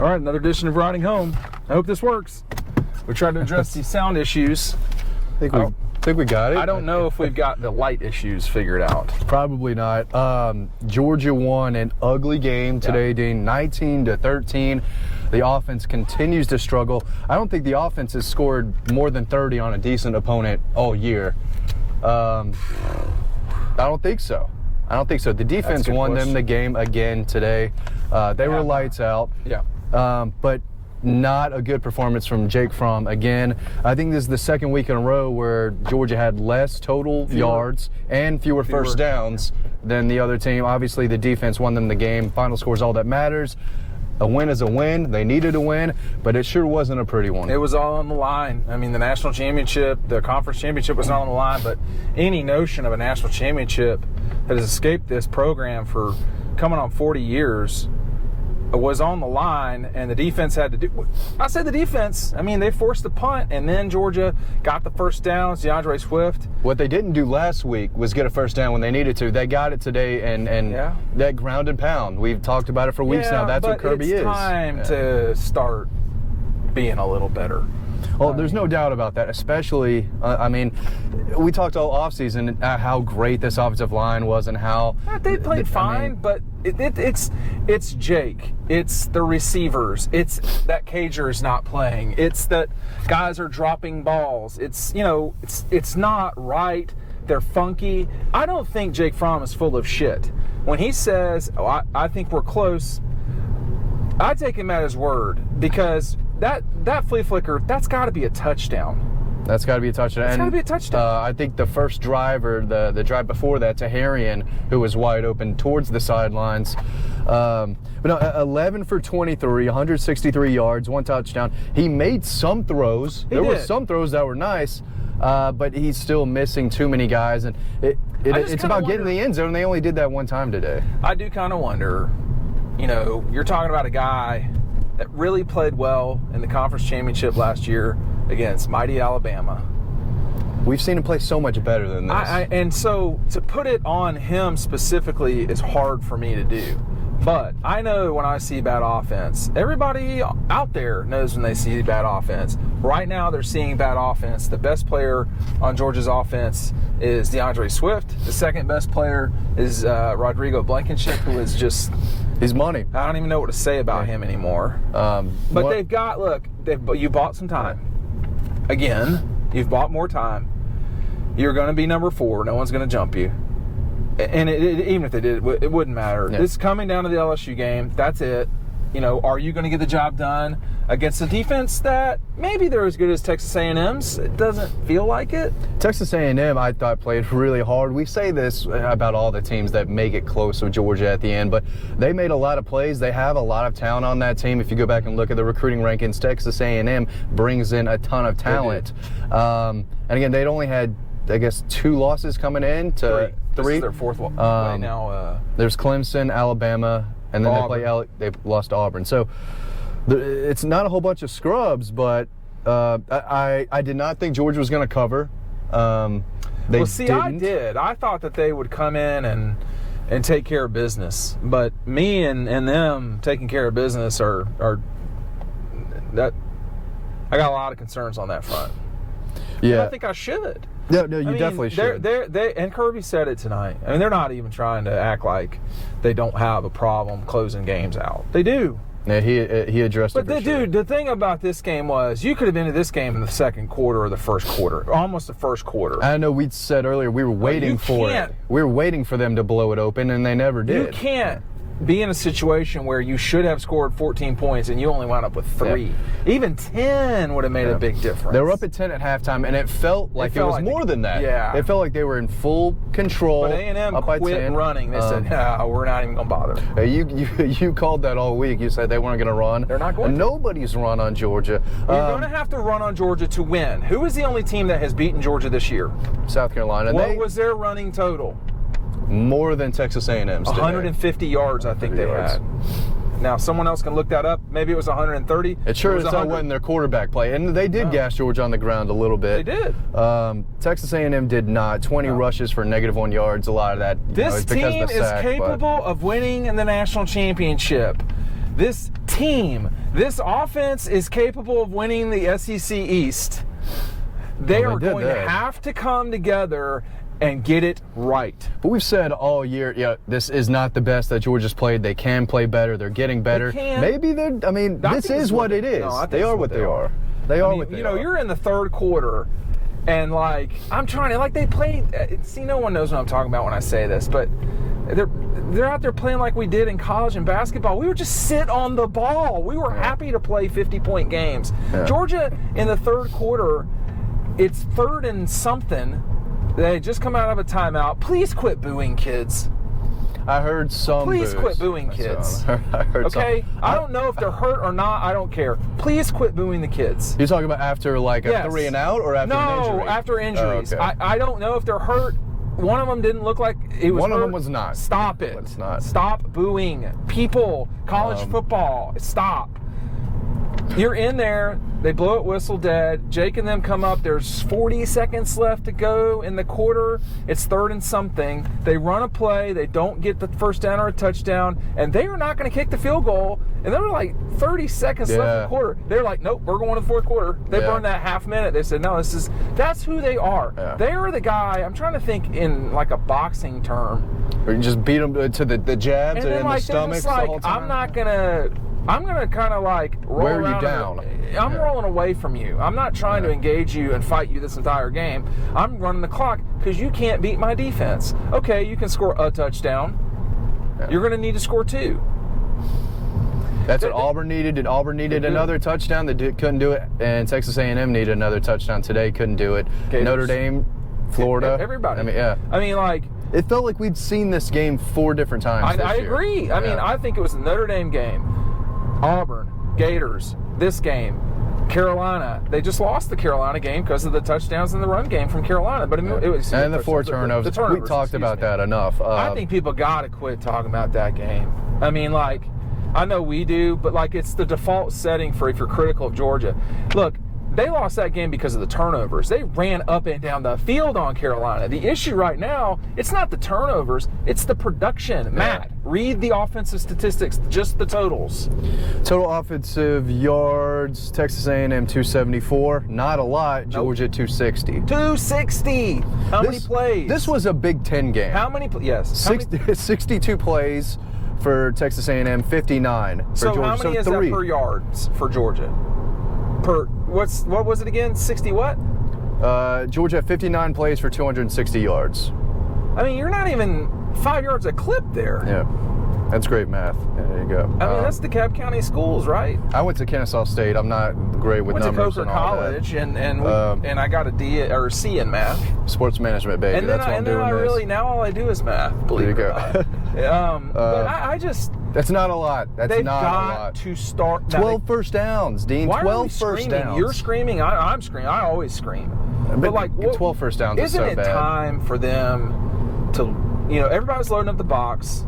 All right, another edition of Riding Home. I hope this works. We tried to address these sound issues. I think we got it. I don't know if we've got the light issues figured out. Probably not. Georgia won an ugly game today, Dean, 19-13. The offense continues to struggle. I don't think the offense has scored more than 30 on a decent opponent all year. I don't think so. The defense won them the game again today. They were lights out. Yeah. But not a good performance from Jake Fromm. Again, I think this is the second week in a row where Georgia had less total yards and fewer first downs than the other team. Obviously, the defense won them the game. Final score is all that matters. A win is a win. They needed a win, but it sure wasn't a pretty one. It was all on the line. I mean, the national championship, the conference championship was not on the line, but any notion of a national championship that has escaped this program for coming on 40 years was on the line, and the defense had to do. I said the defense. I mean, they forced the punt, and then Georgia got the first down. DeAndre Swift. What they didn't do last week was get a first down when they needed to. They got it today, and that ground and pound. We've talked about it for weeks now. That's what Kirby is. It's time to start being a little better. Well, there's no doubt about that, especially, I mean, we talked all offseason how great this offensive line was and how... They played fine, but it's Jake. It's the receivers. It's that Cager's not playing. It's that guys are dropping balls. It's not right. They're funky. I don't think Jake Fromm is full of shit. When he says, I think we're close, I take him at his word, because that flea flicker, that's got to be a touchdown. That's got to be a touchdown. That's got to be a touchdown. I think the first drive or the drive before that to Harrion, who was wide open towards the sidelines. But no, 11 for 23, 163 yards, one touchdown. He made some throws. There were some throws that were nice, but he's still missing too many guys. And it's about getting in the end zone. They only did that one time today. I do kind of wonder, you're talking about a guy that really played well in the conference championship last year against mighty Alabama. We've seen him play so much better than this. And so to put it on him specifically is hard for me to do. But I know when I see bad offense, everybody out there knows when they see bad offense. Right now they're seeing bad offense. The best player on Georgia's offense is DeAndre Swift. The second best player is Rodrigo Blankenship, who is just... He's money. I don't even know what to say about him anymore. But they've got, you bought some time. Again, you've bought more time. You're going to be number 4. No one's going to jump you. And even if they did, it wouldn't matter. Yeah. This is coming down to the LSU game. That's it. Are you going to get the job done against a defense that maybe they're as good as Texas A&M's? It doesn't feel like it. Texas A&M, I thought, played really hard. We say this about all the teams that make it close with Georgia at the end, but they made a lot of plays. They have a lot of talent on that team. If you go back and look at the recruiting rankings, Texas A&M brings in a ton of talent. And again, they'd only had, I guess, 2 losses coming in to 3. This is their 4th one right now. There's Clemson, Alabama, and then they lost to Auburn. So it's not a whole bunch of scrubs, but I did not think Georgia was going to cover. I did. I thought that they would come in and take care of business. But me and them taking care of business are that I got a lot of concerns on that front. Yeah, and I think I should. No, you definitely should. And Kirby said it tonight. I mean, they're not even trying to act like they don't have a problem closing games out. They do. Yeah, he addressed it. But sure. The thing about this game was you could have been in this game in the second quarter or the first quarter, almost the first quarter. I know we said earlier we were waiting for it. We were waiting for them to blow it open, and they never did. You can't be in a situation where you should have scored 14 points and you only wound up with 3. Yeah. Even 10 would have made a big difference. They were up at 10 at halftime, and it felt like it was more than that. Yeah. It felt like they were in full control. But A&M quit running. They said, no, we're not even going to bother. You called that all week. You said they weren't going to run. They're not going to. Nobody's run on Georgia. You're going to have to run on Georgia to win. Who is the only team that has beaten Georgia this year? South Carolina. What was their running total? More than Texas A&M's. 150 yards, I think they had. Now, someone else can look that up. Maybe it was 130. It sure as hell wasn't their quarterback play. And they did gas Georgia on the ground a little bit. They did. Texas A&M did not. 20 rushes for -1 yards. A lot of that is because team is capable of winning in the national championship. this team, this offense is capable of winning the SEC East. They are going to have to come together and get it right. But we've said all year, this is not the best that Georgia's played. They can play better. They're getting better. Maybe they're, this is what it is. No, they are what they are. They are what they are. You're in the third quarter, and I'm trying to, they played, see, no one knows what I'm talking about when I say this, but they're out there playing like we did in college and basketball. We would just sit on the ball. We were happy to play 50-point games. Yeah. Georgia, in the third quarter, it's 3rd and something. They just come out of a timeout. Please quit booing, kids. I heard some Please quit booing, kids. I heard okay? Some. I don't know if they're hurt or not. I don't care. Please quit booing the kids. You're talking about after a 3 and out or after an injury? No, after injuries. Oh, okay. I don't know if they're hurt. One of them didn't look like it was One hurt. of them was not. Stop it. It's not. Stop booing. People, college football, stop. You're in there. They blow it whistle dead. Jake and them come up. There's 40 seconds left to go in the quarter. It's 3rd and something. They run a play. They don't get the first down or a touchdown. And they are not going to kick the field goal. And there were 30 seconds left in the quarter. They're like, nope, we're going to the fourth quarter. They burned that half minute. They said, no, that's who they are. Yeah. They are the guy. I'm trying to think in a boxing term. Or you just beat them to the jabs and the stomachs the whole time? I'm going to kind of roll wear around. You down. I'm rolling away from you. I'm not trying to engage you and fight you this entire game. I'm running the clock because you can't beat my defense. Okay, you can score a touchdown. Yeah. You're going to need to score 2. That's what Auburn needed. Did Auburn needed another touchdown? They couldn't do it. And Texas A&M needed another touchdown today. Couldn't do it. Gators. Notre Dame, Florida. Everybody. It felt like we'd seen this game 4 different times I agree. I think it was the Notre Dame game. Auburn, Gators, this game, Carolina. They just lost the Carolina game because of the touchdowns in the run game from Carolina. But it was and the 4 turnovers. We talked about that enough. I think people got to quit talking about that game. I know we do, but it's the default setting for if you're critical of Georgia. Look, they lost that game because of the turnovers. They ran up and down the field on Carolina. The issue right now, it's not the turnovers, it's the production. Matt, read the offensive statistics, just the totals. Total offensive yards, Texas A&M 274. Not a lot. Georgia 260. 260! How many plays? This was a Big Ten game. How many plays? Yes. 62 plays for Texas A&M, 59 for Georgia. So how many is that per yards for Georgia? What was it again? 60 what? Georgia had 59 plays for 260 yards. You're not even 5 yards a clip there. Yeah, that's great math. There you go. That's DeKalb County schools, right? I went to Kennesaw State. I'm not great with numbers. Went to Coker College, and I got a D or a C in math. Sports management, baby. That's what I'm doing. Now all I do is math. Believe it or not. But I just. That's not a lot. That's not a lot. They've got to start. 12 first downs, Dean. 12 first downs. You're screaming. I'm screaming. I always scream. But 12 first downs is so bad. Isn't it time for them to, everybody's loading up the box.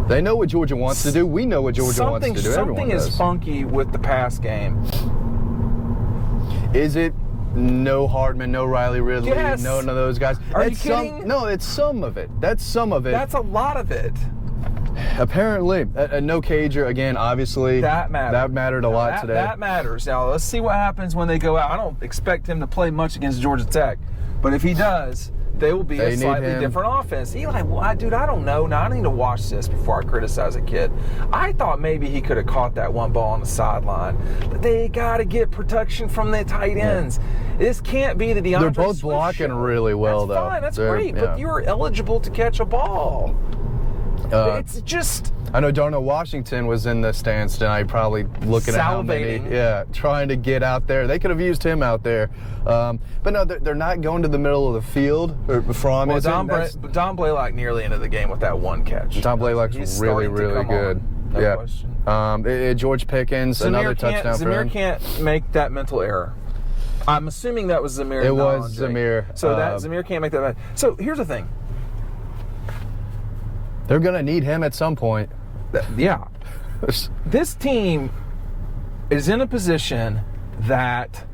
They know what Georgia wants to do. We know what Georgia wants to do. Something is funky with the pass game. Is it? No Hardman, no Riley Ridley, none of those guys. Are you kidding? No, it's some of it. That's some of it. That's a lot of it. Apparently. No Cager, again, obviously. That mattered. That mattered a lot today. That matters. Now, let's see what happens when they go out. I don't expect him to play much against Georgia Tech. But if he does, they will be a slightly different offense. Eli, dude, I don't know. Now, I need to watch this before I criticize a kid. I thought maybe he could have caught that one ball on the sideline. But they got to get protection from the tight ends. This can't be the DeAndre They're both Swift blocking show. really well, That's though. Fine. That's great. But you're eligible to catch a ball. It's just... I know Darnell Washington was in the stands tonight, probably looking at how many, trying to get out there. They could have used him out there. But no, they're not going to the middle of the field from it. Don Blaylock nearly into the game with that one catch. Don Blaylock's really, really good. No question. George Pickens, another touchdown for him. Zamir can't make that mental error. I'm assuming that was Zamir. It was Zamir. So Zamir can't make that. So here's the thing. They're going to need him at some point. Yeah. This team is in a position that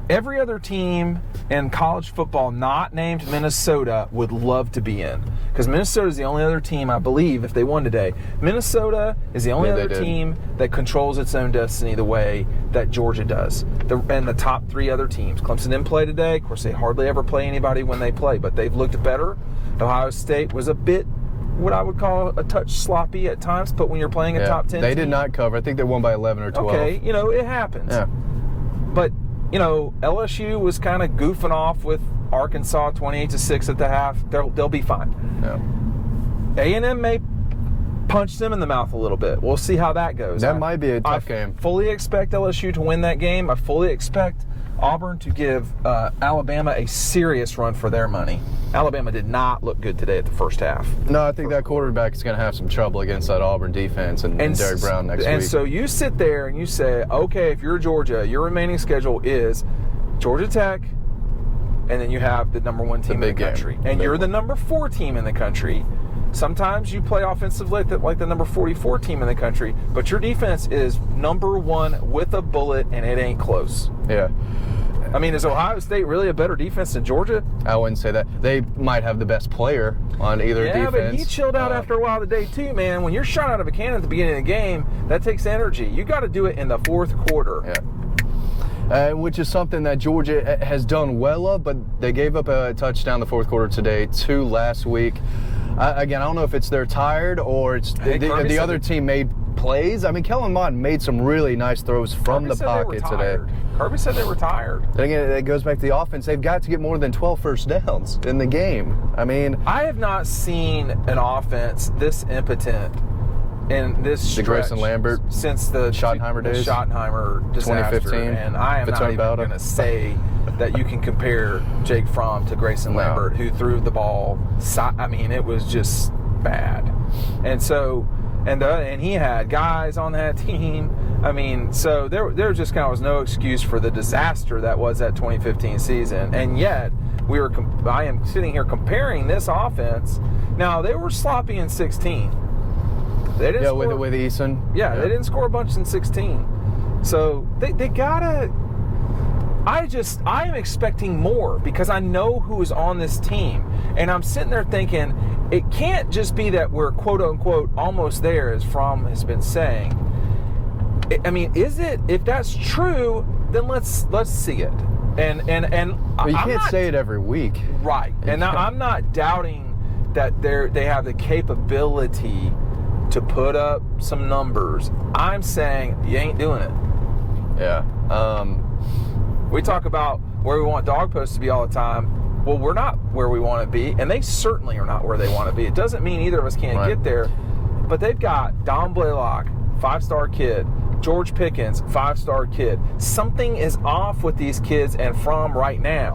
every other team in college football not named Minnesota would love to be in. Because Minnesota is the only other team, I believe, if they won today, Minnesota is the only other team that controls its own destiny the way that Georgia does. And the top 3 other teams. Clemson didn't play today. Of course, they hardly ever play anybody when they play, but they've looked better. Ohio State was a bit, what I would call a touch sloppy at times, but when you're playing a top 10 they team, did not cover. I think they won by 11 or 12. Okay, it happens. Yeah. But, LSU was kind of goofing off with Arkansas 28-6 at the half. They'll be fine. Yeah. A&M may punch them in the mouth a little bit. We'll see how that goes. That might be a tough game. I fully expect LSU to win that game. I fully expect Auburn to give Alabama a serious run for their money. Alabama did not look good today at the first half. No, I think that quarterback is going to have some trouble against that Auburn defense and Derrick Brown next week. And so you sit there and you say, okay, if you're Georgia, your remaining schedule is Georgia Tech, and then you have the number 1 team in the country. And you're the number 4 team in the country. Sometimes you play offensively like the number 44 team in the country, but your defense is number 1 with a bullet, and it ain't close. Yeah. I mean, is Ohio State really a better defense than Georgia? I wouldn't say that. They might have the best player on either defense. Yeah, but he chilled out after a while today too, man. When you're shot out of a cannon at the beginning of the game, that takes energy. You got to do it in the fourth quarter. Yeah. Which is something that Georgia has done well of, but they gave up a touchdown the fourth quarter today, 2 last week. Again, I don't know if it's they're tired or it's the other team made plays. I mean, Kellen Mond made some really nice throws from the pocket today. Kirby said they were tired. Then again, it goes back to the offense. They've got to get more than 12 first downs in the game. I mean, I have not seen an offense this impotent in this stretch the Grayson Lambert since the Schottenheimer days, the Schottenheimer disaster. 2015, and I am not even going to say that you can compare Jake Fromm to Grayson Lambert, who threw the ball. I mean, it was just bad. And so, and he had guys on that team. I mean, so there just kind of was no excuse for the disaster that was that 2015 season. And yet, I am sitting here comparing this offense. Now, they were sloppy in 16. They didn't score, with Eason. Yeah, they didn't score a bunch in 16. So they gotta. I am expecting more because I know who is on this team, and I'm sitting there thinking it can't just be that we're quote unquote almost there, as Fromm has been saying. I mean, is it? If that's true, then let's see it. And but you can't say it every week, right? And I'm not doubting that they have the capability to put up some numbers. I'm saying you ain't doing it. Yeah. We talk about where we want dog posts to be all the time. Well, we're not where we want to be, and they certainly are not where they want to be. It doesn't mean either of us can't get there, but they've got Don Blaylock, 5-star kid, George Pickens, 5-star kid. Something is off with these kids and Fromm right now.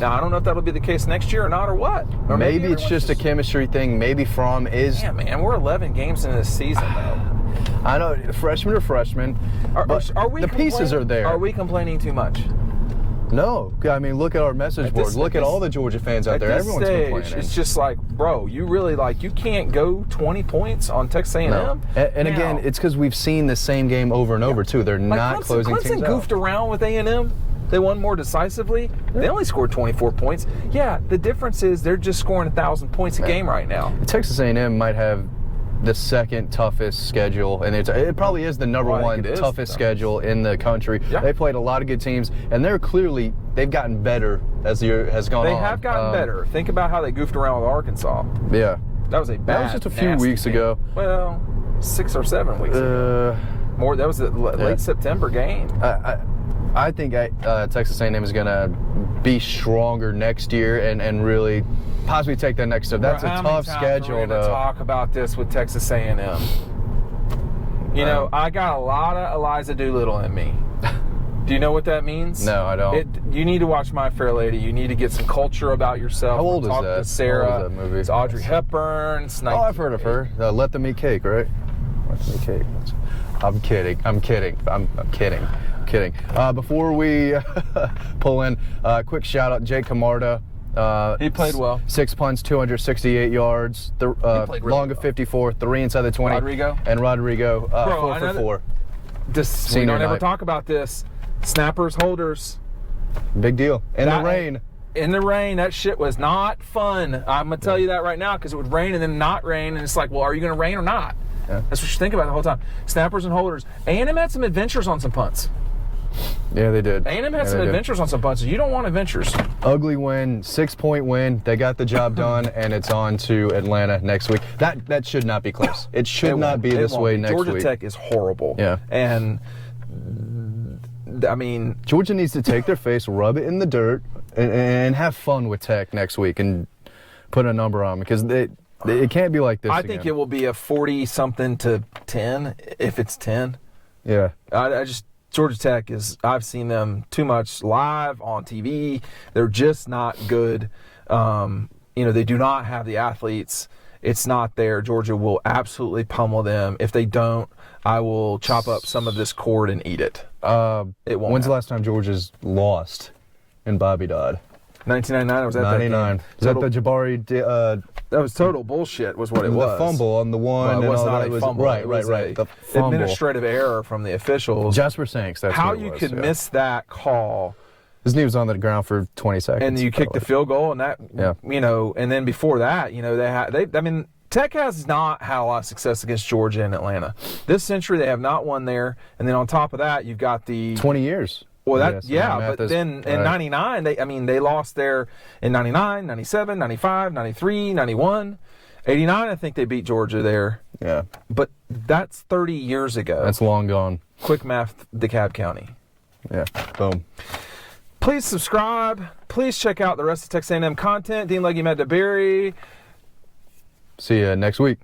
Now, I don't know if that'll be the case next year or not or what. Or maybe it's just a chemistry thing. Maybe Fromm is... Yeah, man, we're 11 games into this season, though. I know, freshmen are freshmen, but the pieces are there. Are we complaining too much? No. I mean, look at our message boards. Look at all the Georgia fans out there. Everyone's complaining. It's just like, bro, you really you can't go 20 points on Texas A&M? No. And again, it's because we've seen the same game over and over, too. They're not closing teams out. Clemson goofed around with A&M. They won more decisively. Yeah. They only scored 24 points. Yeah, the difference is they're just scoring 1,000 points a game right now. Texas A&M might have the second toughest schedule, and it probably is the number one toughest schedule in the country. Yeah. They played a lot of good teams, and they've gotten better as the year has gone on. They have gotten better. Think about how they goofed around with Arkansas. Yeah. That was just a few weeks ago. Well, 6 or 7 weeks ago. That was a late September game. I think Texas A&M is going to be stronger next year and really possibly take that next step. That's a tough schedule, we're going to talk about this with Texas A&M. You know, I got a lot of Eliza Doolittle in me. Do you know what that means? No, I don't. You need to watch My Fair Lady. You need to get some culture about yourself. How old is that? Talk to Sarah. How old is that movie? It's Audrey Hepburn. Oh, I've heard of her. Let Them Eat Cake, right? Let Them Eat Cake. I'm kidding. I'm kidding. Before we pull in, quick shout out Jake Camarda. He played well. 6 punts, 268 yards. Long of 54, 3 inside the 20. Rodrigo. 4 for 4. We don't ever talk about this. Snappers, holders. Big deal. In the rain. In the rain, that shit was not fun. I'm going to tell you that right now, because it would rain and then not rain, and it's like, well, are you going to rain or not? Yeah. That's what you think about the whole time. Snappers and holders. A&M had some adventures on some punts. Yeah, they did. A&M had some adventures on some punts. You don't want adventures. Ugly win, 6-point win. They got the job done, and it's on to Atlanta next week. That should not be close. It should not be this way next week. Georgia Tech is horrible. Yeah. And, I mean... Georgia needs to take their face, rub it in the dirt, and have fun with Tech next week and put a number on them, because it can't be like this I think it will be a 40-something to 10, if it's 10. Yeah. Georgia Tech I've seen them too much live on TV. They're just not good. They do not have the athletes. It's not there. Georgia will absolutely pummel them. If they don't, I will chop up some of this cord and eat it. It won't. When's the last time Georgia's lost in Bobby Dodd? 1999. Was that 99. Is that the Jabari? That was total bullshit. Was what it was. The fumble on the one. Well, it was and all not that a fumble. Right. It was The fumble. administrative error from the officials. Jasper Sanks. That's how what it you was, could miss that call. His knee was on the ground for 20 seconds. And you kicked the field goal, and that, and then before that, Tech has not had a lot of success against Georgia and Atlanta. This century, they have not won there. And then on top of that, you've got the 20 years. Well, but then in 99, they lost there in 99, 97, 95, 93, 91. 89, I think they beat Georgia there. Yeah. But that's 30 years ago. That's long gone. Quick math, DeKalb County. Yeah. Boom. Please subscribe. Please check out the rest of Texas A&M content. Dean Legge and Matt DeBary. See you next week.